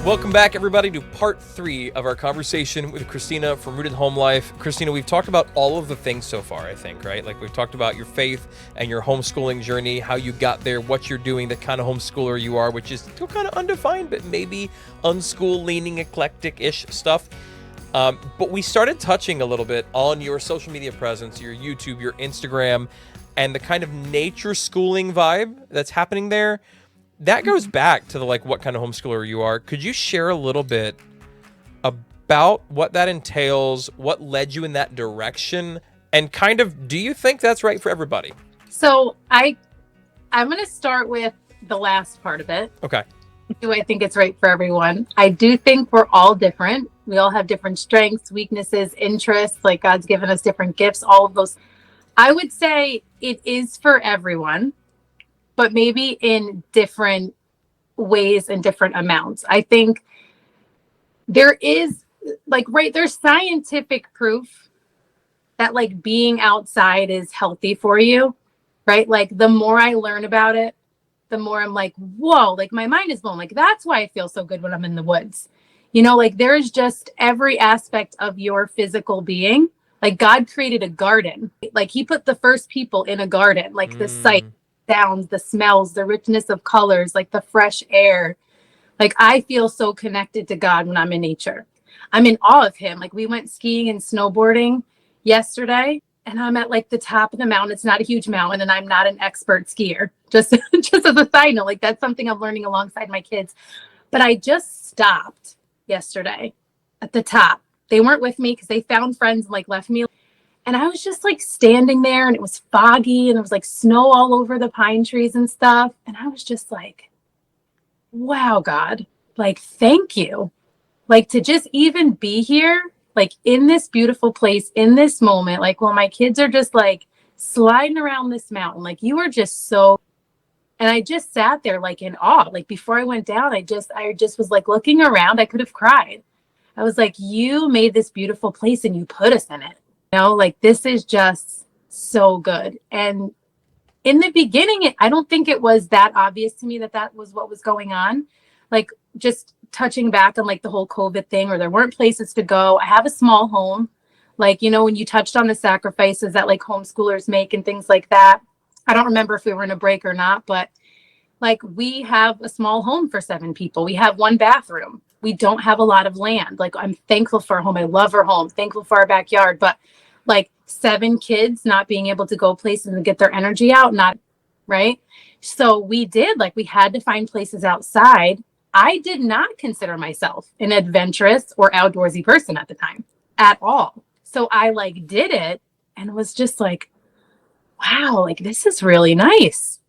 Welcome back, everybody, to part 3 of our conversation with Christina from Rooted Home Life. Christina, we've talked about all of the things so far, I think, right? Like, we've talked about your faith and your homeschooling journey, how you got there, what you're doing, the kind of homeschooler you are, which is still kind of undefined, but maybe unschool-leaning, eclectic-ish stuff. But we started touching a little bit on your social media presence, your YouTube, your Instagram, and the kind of nature schooling vibe that's happening there. That goes back to the, like, what kind of homeschooler you are. Could you share a little bit about what that entails, what led you in that direction, and kind of, do you think that's right for everybody? So I'm going to start with the last part of it. Okay. Do I think it's right for everyone? I do think we're all different. We all have different strengths, weaknesses, interests. Like, God's given us different gifts, all of those. I would say it is for everyone, but maybe in different ways and different amounts. I think there is, like, there's scientific proof that, like, being outside is healthy for you, right? Like, the more I learn about it, the more I'm like, whoa, like, my mind is blown. Like, that's why I feel so good when I'm in the woods. You know, like, there's just every aspect of your physical being. Like, God created a garden. Like, he put the first people in a garden, like the sight, sounds, the smells, the richness of colors, like the fresh air. Like, I feel so connected to God when I'm in nature. I'm in awe of him. Like, we went skiing and snowboarding yesterday, and I'm at, like, the top of the mountain. It's not a huge mountain, and I'm not an expert skier. Just as a side note, like, that's something I'm learning alongside my kids. But I just stopped yesterday at the top. They weren't with me because they found friends and, like, left me. And I was just, like, standing there, and it was foggy, and there was, like, snow all over the pine trees and stuff. And I was just like, wow, God, like, thank you. Like, to just even be here, like, in this beautiful place, in this moment, like, while my kids are just, like, sliding around this mountain, like, you are just so, and I just sat there, like, in awe. Like, before I went down, I just was, like, looking around. I could have cried. I was like, you made this beautiful place and you put us in it. You know, like, this is just so good. And in the beginning, I don't think it was that obvious to me that was what was going on. Like, just touching back on, like, the whole COVID thing, or there weren't places to go. I have a small home. Like, you know, when you touched on the sacrifices that, like, homeschoolers make and things like that. I don't remember if we were in a break or not, but, like, we have a small home for 7 people. We have 1 bathroom. We don't have a lot of land. Like, I'm thankful for our home. I love our home. Thankful for our backyard. But, like, 7 kids not being able to go places and get their energy out, not right. So we had to find places outside. I did not consider myself an adventurous or outdoorsy person at the time at all. So I, like, did it and was just like, wow, like, this is really nice.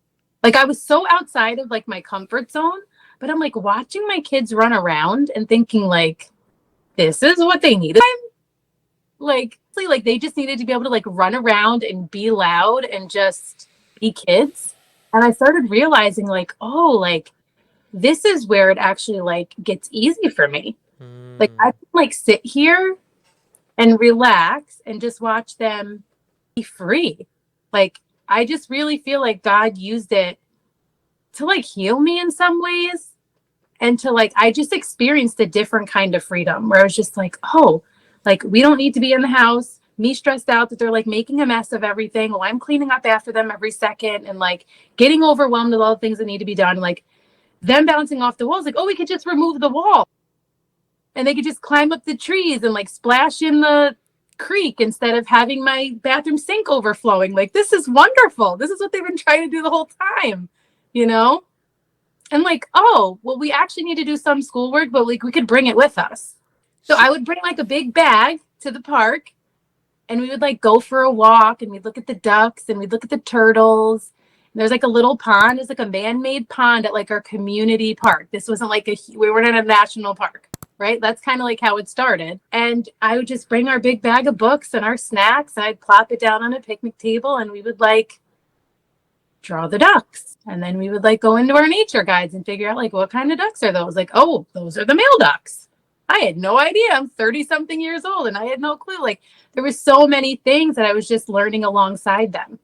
Like, I was so outside of, like, my comfort zone, but I'm, like, watching my kids run around and thinking, like, this is what they needed. Like, they just needed to be able to, like, run around and be loud and just be kids. And I started realizing, like, oh, like, this is where it actually, like, gets easy for me. Like, I can, like, sit here and relax and just watch them be free. Like, I just really feel like God used it to, like, heal me in some ways. And to, like, I just experienced a different kind of freedom where I was just like, oh, like, we don't need to be in the house. Me stressed out that they're, like, making a mess of everything. Well, I'm cleaning up after them every second and, like, getting overwhelmed with all the things that need to be done. Like, them bouncing off the walls. Like, oh, we could just remove the wall. And they could just climb up the trees and, like, splash in the creek instead of having my bathroom sink overflowing. Like, this is wonderful. This is what they've been trying to do the whole time, you know? And, like, oh, well, we actually need to do some schoolwork, but, like, we could bring it with us. So I would bring, like, a big bag to the park, and we would, like, go for a walk, and we'd look at the ducks, and we'd look at the turtles. And there's, like, a little pond. There's, like, a man-made pond at, like, our community park. This wasn't like we weren't in a national park, right? That's kind of like how it started. And I would just bring our big bag of books and our snacks, and I'd plop it down on a picnic table, and we would, like, draw the ducks. And then we would, like, go into our nature guides and figure out, like, what kind of ducks are those? Like, oh, those are the male ducks. I had no idea. I'm 30 something years old and I had no clue. Like, there were so many things that I was just learning alongside them.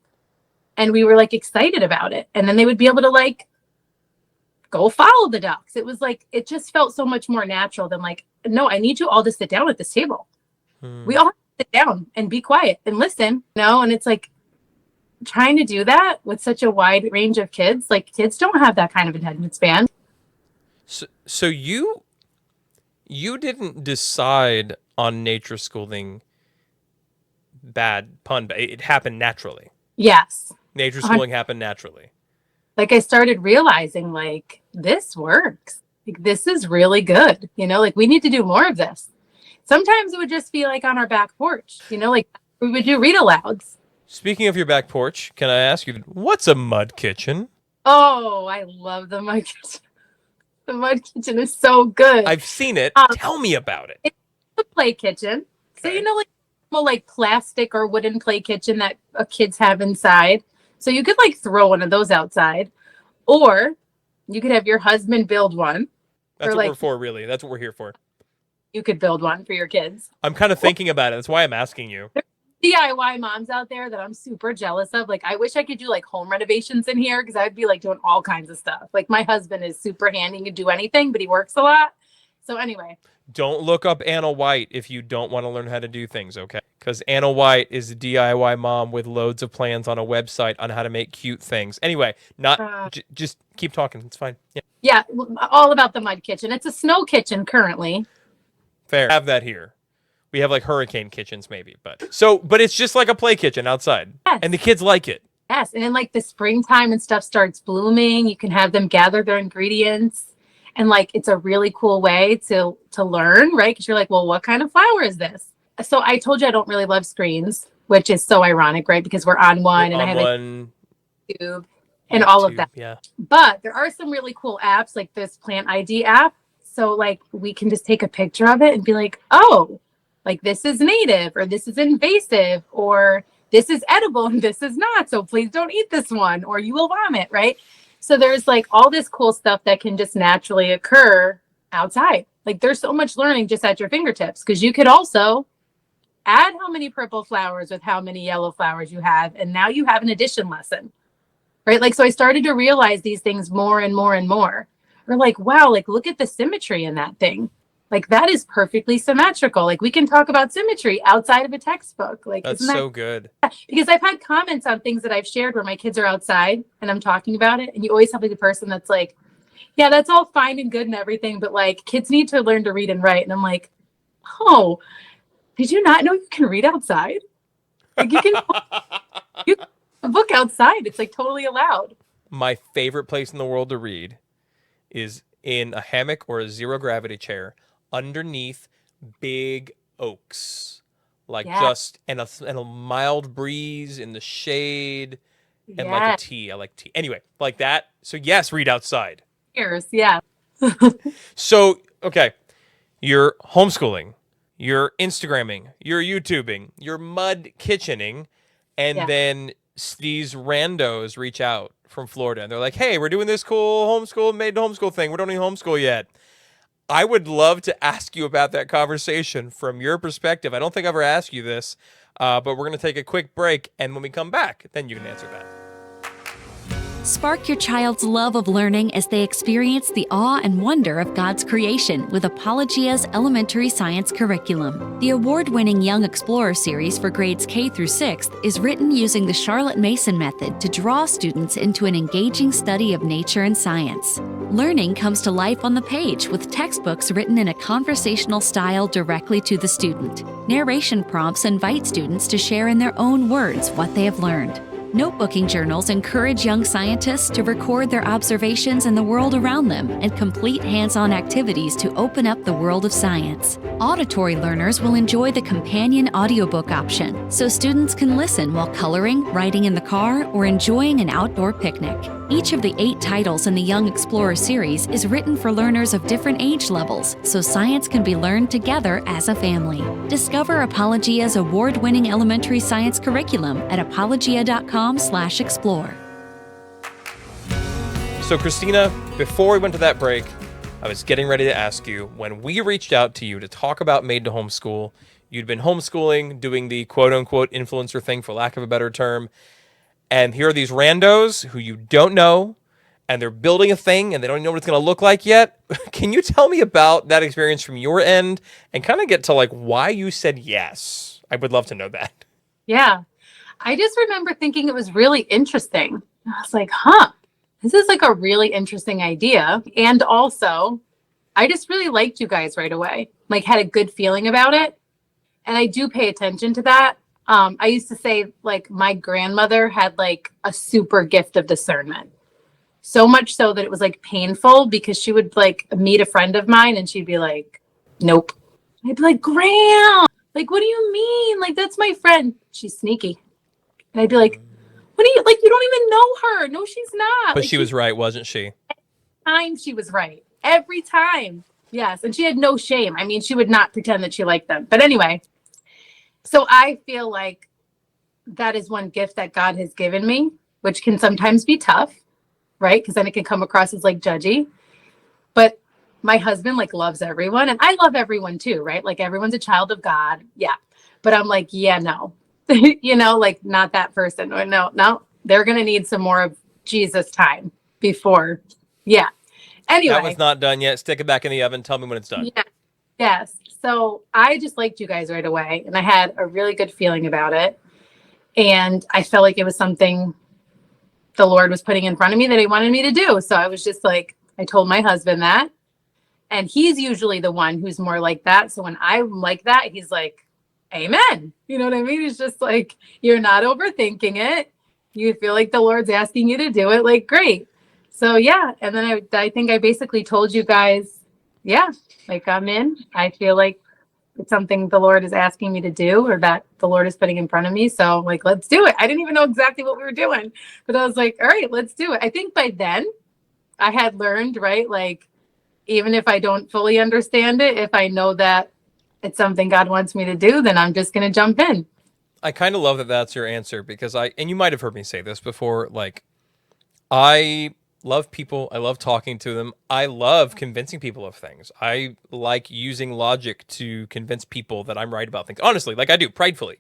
And we were, like, excited about it. And then they would be able to, like, go follow the ducks. It was like, it just felt so much more natural than like, no, I need you all to sit down at this table. We all have to sit down and be quiet and listen, and it's like trying to do that with such a wide range of kids. Like kids don't have that kind of attention span. So you didn't decide on nature schooling, bad pun, but it happened naturally. Yes. Nature schooling happened naturally. Like I started realizing like this works. Like this is really good. Like we need to do more of this. Sometimes it would just be like on our back porch, like we would do read alouds. Speaking of your back porch, can I ask you, what's a mud kitchen? Oh, I love the mud kitchen. The mud kitchen is so good. I've seen it. Tell me about it. It's a play kitchen. Okay. So, like plastic or wooden play kitchen that kids have inside. So you could like throw one of those outside, or you could have your husband build one. That's what we're for, really. That's what we're here for. You could build one for your kids. I'm kind of thinking about it. That's why I'm asking you. There's DIY moms out there that I'm super jealous of. Like, I wish I could do like home renovations in here because I'd be like doing all kinds of stuff. Like, my husband is super handy to do anything, but he works a lot. So anyway. Don't look up Anna White if you don't want to learn how to do things, okay? Because Anna White is a DIY mom with loads of plans on a website on how to make cute things. Anyway, just keep talking. It's fine. Yeah, all about the mud kitchen. It's a snow kitchen currently. Fair. Have that here. We have like hurricane kitchens maybe, but it's just like a play kitchen outside. Yes. And the kids like it. Yes, and then like the springtime and stuff starts blooming, you can have them gather their ingredients, and like it's a really cool way to learn, right? Because you're like, well, what kind of flower is this? So I told you I don't really love screens, which is so ironic, right? Because we're on one, and I have a YouTube and all of that. Yeah. But there are some really cool apps, like this Plant ID app. So like we can just take a picture of it and be like, oh, like this is native, or this is invasive, or this is edible and this is not. So please don't eat this one or you will vomit, right? So there's like all this cool stuff that can just naturally occur outside. Like there's so much learning just at your fingertips, because you could also add how many purple flowers with how many yellow flowers you have. And now you have an addition lesson, right? Like, so I started to realize these things more and more and more. We're like, wow, like look at the symmetry in that thing. Like that is perfectly symmetrical. Like we can talk about symmetry outside of a textbook. Like that's so good. Because I've had comments on things that I've shared where my kids are outside and I'm talking about it. And you always have like the person that's like, yeah, that's all fine and good and everything, but like kids need to learn to read and write. And I'm like, oh, did you not know you can read outside? Like you can a book outside. It's like totally allowed. My favorite place in the world to read is in a hammock or a zero gravity chair underneath big oaks, like just and a mild breeze in the shade, and like a tea. I like tea. Anyway, like that. So yes, read outside. Cheers. Yeah. So okay, you're homeschooling, you're Instagramming, you're YouTubing, you're mud kitchening, and then these randos reach out from Florida and they're like, hey, we're doing this cool homeschool, Made2Homeschool thing. We don't even homeschool yet. I would love to ask you about that conversation from your perspective. I don't think I've ever asked you this, but we're going to take a quick break. And when we come back, then you can answer that. Spark your child's love of learning as they experience the awe and wonder of God's creation with Apologia's elementary science curriculum. The award-winning Young Explorer series for grades K through 6th is written using the Charlotte Mason method to draw students into an engaging study of nature and science. Learning comes to life on the page with textbooks written in a conversational style directly to the student. Narration prompts invite students to share in their own words what they have learned. Notebooking journals encourage young scientists to record their observations in the world around them and complete hands-on activities to open up the world of science. Auditory learners will enjoy the companion audiobook option, so students can listen while coloring, riding in the car, or enjoying an outdoor picnic. Each of the 8 titles in the Young Explorer series is written for learners of different age levels, so science can be learned together as a family. Discover Apologia's award-winning elementary science curriculum at apologia.com/explore. So, Christina, before we went to that break, I was getting ready to ask you, when we reached out to you to talk about Made2Homeschool, you'd been homeschooling, doing the quote-unquote influencer thing, for lack of a better term, and here are these randos who you don't know, and they're building a thing and they don't know what it's going to look like yet. Can you tell me about that experience from your end and kind of get to like why you said yes? I would love to know that. Yeah. I just remember thinking it was really interesting. I was like, huh, this is like a really interesting idea. And also, I just really liked you guys right away, like had a good feeling about it. And I do pay attention to that. I used to say like my grandmother had like a super gift of discernment. So much so that it was like painful because she would like meet a friend of mine and she'd be like, nope. I'd be like, Graham, like, what do you mean? Like, that's my friend. She's sneaky. And I'd be like, what do you, like, you don't even know her. No, she's not. But like, she was right, wasn't she? Time she was right. Every time. Yes. And she had no shame. I mean, she would not pretend that she liked them. But anyway, so I feel like that is one gift that God has given me, which can sometimes be tough, right? Because then it can come across as like judgy. But my husband like loves everyone and I love everyone too, right? Like everyone's a child of God. Yeah. But I'm like, yeah, no, you know, like not that person. Or no, they're going to need some more of Jesus time before. Yeah. Anyway. That was not done yet. Stick it back in the oven. Tell me when it's done. Yeah. Yes. So I just liked you guys right away and I had a really good feeling about it. And I felt like it was something the Lord was putting in front of me that he wanted me to do. So I was just like, I told my husband that. And he's usually the one who's more like that. So when I'm like that, he's like, amen. You know what I mean? He's just like, you're not overthinking it. You feel like the Lord's asking you to do it. Like, great. So yeah. And then I think I basically told you guys, yeah, like I'm in. I feel like it's something the Lord is asking me to do or that the Lord is putting in front of me. So like, let's do it. I didn't even know exactly what we were doing, but I was like, all right, let's do it. I think by then I had learned, right? Like, even if I don't fully understand it, if I know that it's something God wants me to do, then I'm just going to jump in. I kind of love that that's your answer because and you might have heard me say this before, like, I love people. I love talking to them. I love convincing people of things. I like using logic to convince people that I'm right about things. Honestly, like I do, pridefully.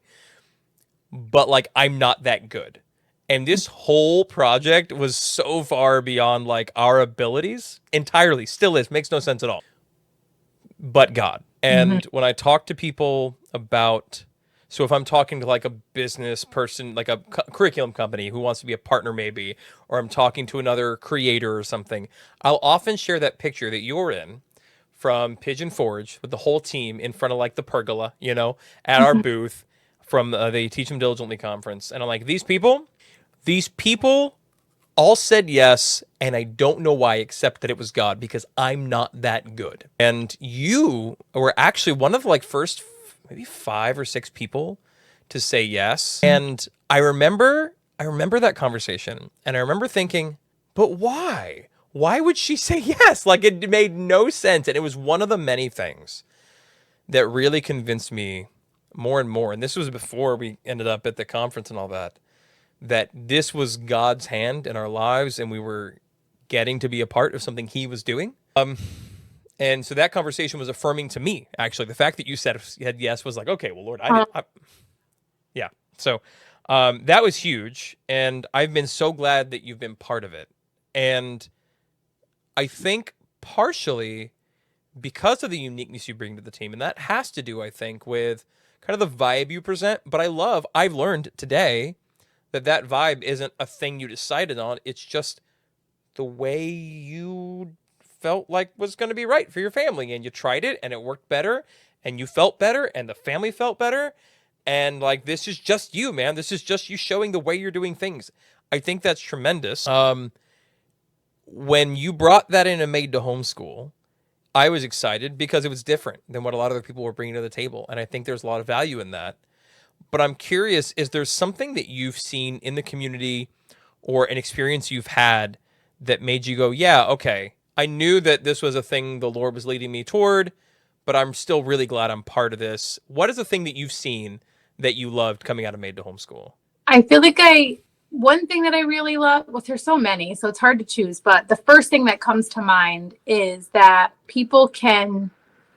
But like, I'm not that good. And this whole project was so far beyond like our abilities entirely, still is, makes no sense at all, but God. And when I talk to people about, so if I'm talking to like a business person, like a curriculum company who wants to be a partner maybe, or I'm talking to another creator or something, I'll often share that picture that you're in from Pigeon Forge with the whole team in front of like the pergola, you know, at our booth from the Teach Them Diligently conference. And I'm like, these people all said yes, and I don't know why except that it was God because I'm not that good. And you were actually one of the like first maybe 5 or 6 people to say yes. And I remember that conversation and I remember thinking, but why? Why would she say yes? Like it made no sense. And it was one of the many things that really convinced me more and more. And this was before we ended up at the conference and all that this was God's hand in our lives and we were getting to be a part of something he was doing. And so that conversation was affirming to me, actually. The fact that you said yes was like, okay, well, Lord, yeah. So that was huge. And I've been so glad that you've been part of it. And I think partially because of the uniqueness you bring to the team, and that has to do, I think, with kind of the vibe you present. But I've learned today that vibe isn't a thing you decided on. It's just the way you felt like was going to be right for your family. And you tried it and it worked better and you felt better and the family felt better. And like, this is just you, man. This is just you showing the way you're doing things. I think that's tremendous. When you brought that in and Made2Homeschool, I was excited because it was different than what a lot of other people were bringing to the table. And I think there's a lot of value in that. But I'm curious, is there something that you've seen in the community or an experience you've had that made you go, yeah, okay, I knew that this was a thing the Lord was leading me toward, but I'm still really glad I'm part of this. What is the thing that you've seen that you loved coming out of Made2Homeschool? I feel like one thing that I really love, well, there's so many, so it's hard to choose, but the first thing that comes to mind is that people can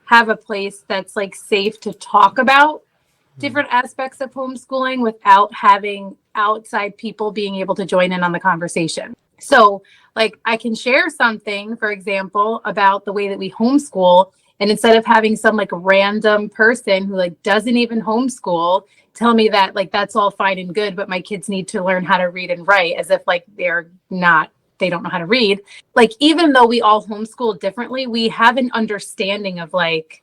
have a place that's like safe to talk about different aspects of homeschooling without having outside people being able to join in on the conversation. So like I can share something, for example, about the way that we homeschool. And instead of having some like random person who like doesn't even homeschool tell me that like that's all fine and good, but my kids need to learn how to read and write, as if like they don't know how to read. Like even though we all homeschool differently, we have an understanding of like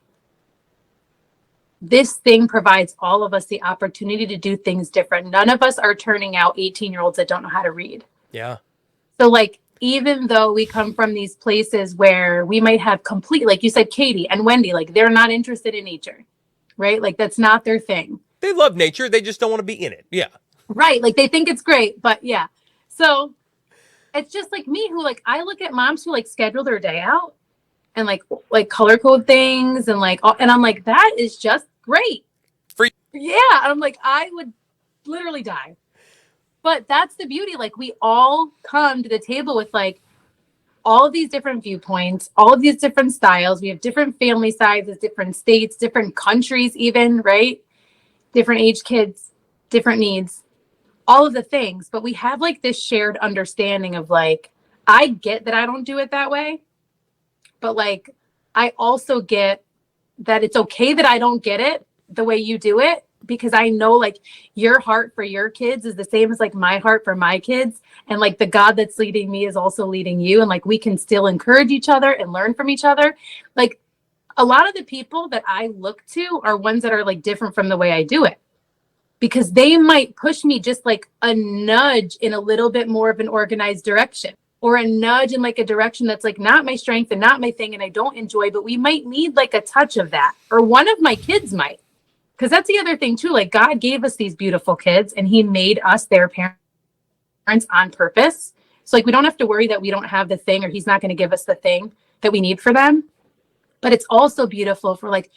this thing provides all of us the opportunity to do things different. None of us are turning out 18-year-olds that don't know how to read. Yeah. So like, even though we come from these places where we might have complete, like you said, Katie and Wendy, like they're not interested in nature, right? Like that's not their thing. They love nature. They just don't want to be in it. Yeah. Right. Like they think it's great, but yeah. So it's just like me who like, I look at moms who like schedule their day out and like color code things and like, and I'm like, that is just great. Free. Yeah. And I'm like, I would literally die. But that's the beauty. Like we all come to the table with like all of these different viewpoints, all of these different styles. We have different family sizes, different states, different countries, even, right? Different age kids, different needs, all of the things. But we have like this shared understanding of like, I get that I don't do it that way. But like, I also get that it's okay that I don't get it the way you do it. Because I know like your heart for your kids is the same as like my heart for my kids. And like the God that's leading me is also leading you. And like we can still encourage each other and learn from each other. Like a lot of the people that I look to are ones that are like different from the way I do it. Because they might push me just like a nudge in a little bit more of an organized direction. Or a nudge in like a direction that's like not my strength and not my thing and I don't enjoy. But we might need like a touch of that. Or one of my kids might. Because that's the other thing too, like God gave us these beautiful kids and he made us their parents on purpose. So like we don't have to worry that we don't have the thing or he's not going to give us the thing that we need for them. But it's also beautiful for like,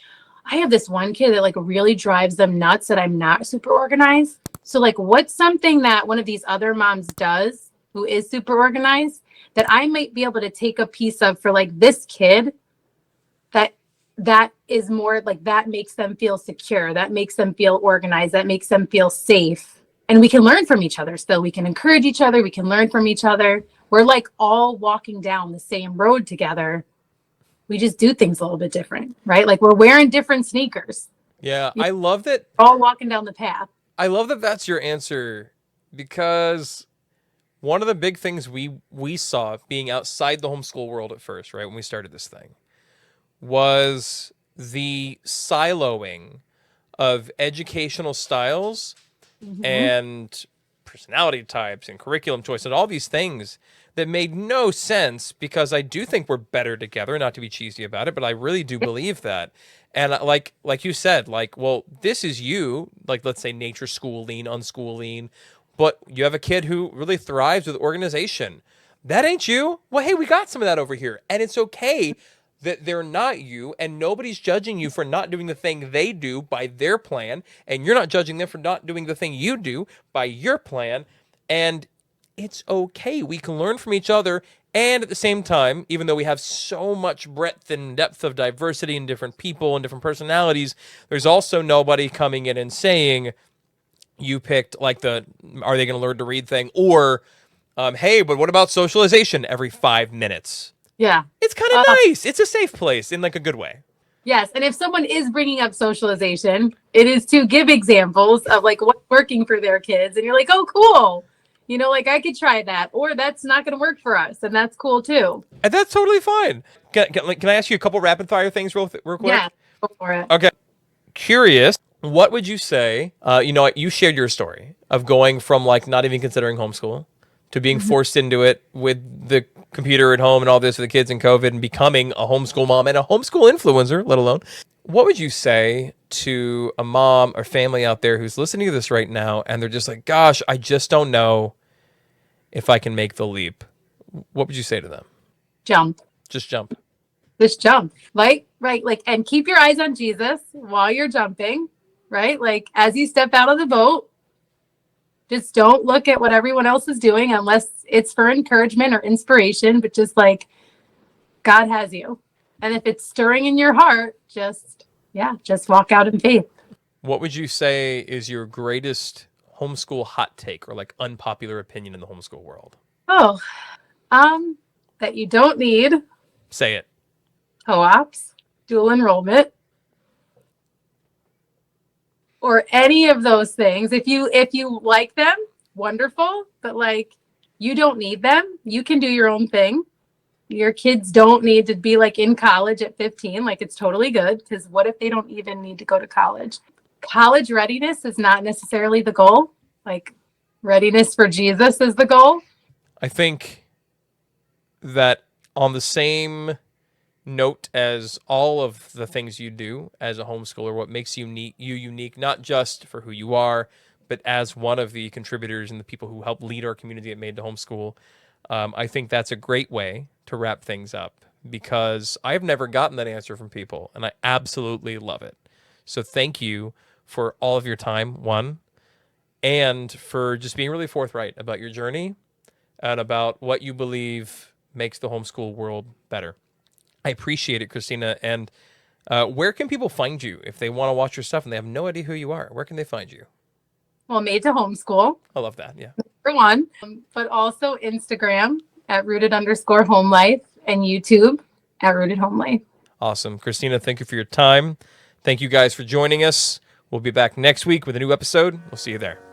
I have this one kid that like really drives them nuts that I'm not super organized. So like what's something that one of these other moms does who is super organized that I might be able to take a piece of for like this kid that is more like that makes them feel secure, that makes them feel organized, that makes them feel safe. And we can learn from each other still. We can encourage each other. We can learn from each other. We're like all walking down the same road together. We just do things a little bit different, right? Like we're wearing different sneakers. Yeah. I love that. All walking down the path. I love that that's your answer because one of the big things we saw being outside the homeschool world at first, right, when we started this thing, was the siloing of educational styles and personality types and curriculum choice and all these things that made no sense because I do think we're better together, not to be cheesy about it, but I really do believe that. And like you said, like, well, this is you, like, let's say nature schooling, unschooling, but you have a kid who really thrives with organization. That ain't you. Well, hey, we got some of that over here. And it's okay that they're not you, and nobody's judging you for not doing the thing they do by their plan, and you're not judging them for not doing the thing you do by your plan, and it's okay. We can learn from each other, and at the same time, even though we have so much breadth and depth of diversity in different people and different personalities, there's also nobody coming in and saying, you picked like are they going to learn to read thing, or, hey, but what about socialization every 5 minutes? Yeah. It's kind of nice. It's a safe place in like a good way. Yes. And if someone is bringing up socialization, it is to give examples of like what's working for their kids. And you're like, oh, cool. You know, like I could try that, or that's not going to work for us. And that's cool too. And that's totally fine. Can I ask you a couple rapid fire things real quick? Yeah, go for it. Okay. Curious. What would you say? You shared your story of going from like not even considering homeschool to being forced into it with the computer at home and all this with the kids and COVID and becoming a homeschool mom and a homeschool influencer, let alone. What would you say to a mom or family out there who's listening to this right now and they're just like, gosh, I just don't know if I can make the leap? What would you say to them? Jump. Just jump. Just jump. Right. Like, and keep your eyes on Jesus while you're jumping, right? Like as you step out of the boat, just don't look at what everyone else is doing unless it's for encouragement or inspiration, but just like God has you. And if it's stirring in your heart, just walk out in faith. What would you say is your greatest homeschool hot take or like unpopular opinion in the homeschool world? Oh, That you don't need Say it. co-ops, dual enrollment, or any of those things. If you like them, wonderful, but like you don't need them. You can do your own thing. Your kids don't need to be like in college at 15. Like it's totally good, because what if they don't even need to go to college? College readiness is not necessarily the goal. Like readiness for Jesus is the goal. I think that on the same note as all of the things you do as a homeschooler, what makes you unique, not just for who you are, but as one of the contributors and the people who help lead our community at Made2Homeschool, I think that's a great way to wrap things up, because I've never gotten that answer from people, and I absolutely love it. So thank you for all of your time, one, and for just being really forthright about your journey and about what you believe makes the homeschool world better. I appreciate it, Christina. And where can people find you if they want to watch your stuff and they have no idea who you are? Where can they find you? Well, Made2Homeschool. I love that. Yeah. For one, but also Instagram at rooted_homelife and YouTube at rooted homelife. Awesome. Christina, thank you for your time. Thank you guys for joining us. We'll be back next week with a new episode. We'll see you there.